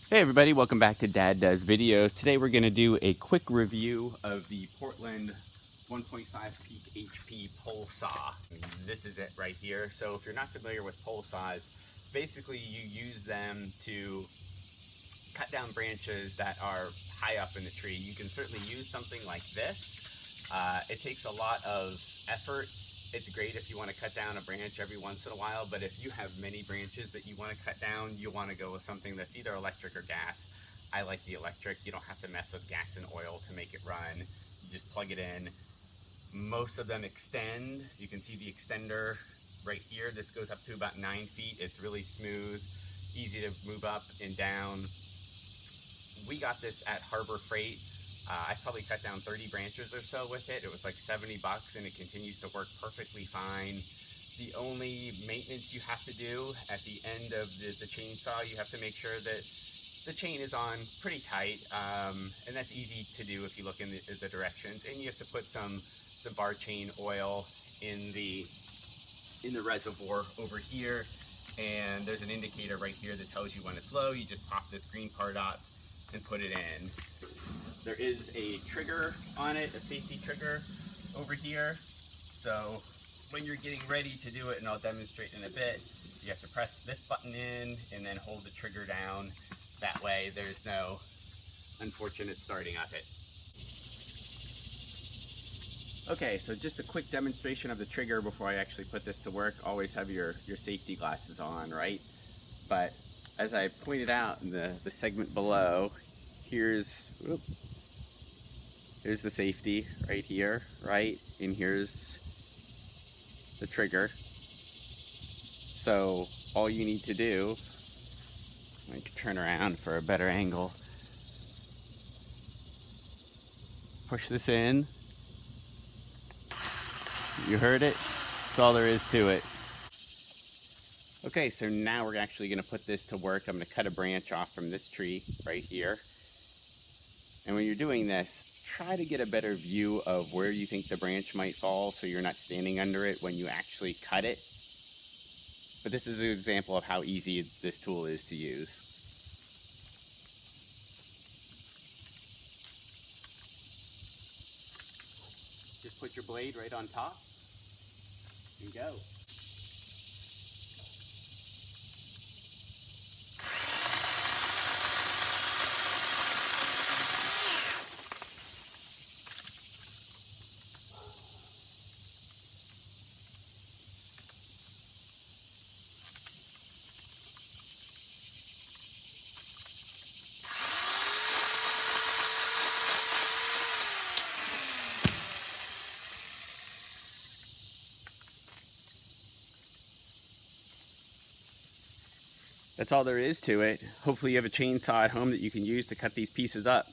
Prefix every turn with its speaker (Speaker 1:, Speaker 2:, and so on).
Speaker 1: Hey everybody, welcome back to Dad Does Videos. Today we're going to do a quick review of the Portland 1.5 peak HP pole saw. This is it right here. So if you're not familiar with pole saws, basically you use them to cut down branches that are high up in the tree. You can certainly use something like this. It takes a lot of effort. It's great if you want to cut down a branch every once in a while, but if you have many branches that you want to cut down, you want to go with something that's either electric or gas. I like the electric. You don't have to mess with gas and oil to make it run. You just plug it in. Most of them extend. You can see the extender right here. This goes up to about 9 feet. It's really smooth, easy to move up and down. We got this at Harbor Freight. I probably cut down 30 branches or so with it. It was like 70 bucks and it continues to work perfectly fine. The only maintenance you have to do at the end of the chainsaw, you have to make sure that the chain is on pretty tight, and that's easy to do if you look in the directions. And you have to put some bar chain oil in the reservoir over here, and there's an indicator right here that tells you when it's low. You just pop this green part out and put it in. There is a trigger on it, a safety trigger over here. So when you're getting ready to do it, and I'll demonstrate in a bit, you have to press this button in and then hold the trigger down. That way there's no unfortunate starting of it. Okay, so just a quick demonstration of the trigger before I actually put this to work. Always have your safety glasses on, right? But as I pointed out in the segment below, here's the safety right here, right? And here's the trigger. So all you need to do, I can turn around for a better angle, push this in. You heard it? That's all there is to it. Okay, so now we're actually going to put this to work. I'm going to cut a branch off from this tree right here. And when you're doing this, try to get a better view of where you think the branch might fall so you're not standing under it when you actually cut it. But this is an example of how easy this tool is to use. Just put your blade right on top and go. That's all there is to it. Hopefully you have a chainsaw at home that you can use to cut these pieces up.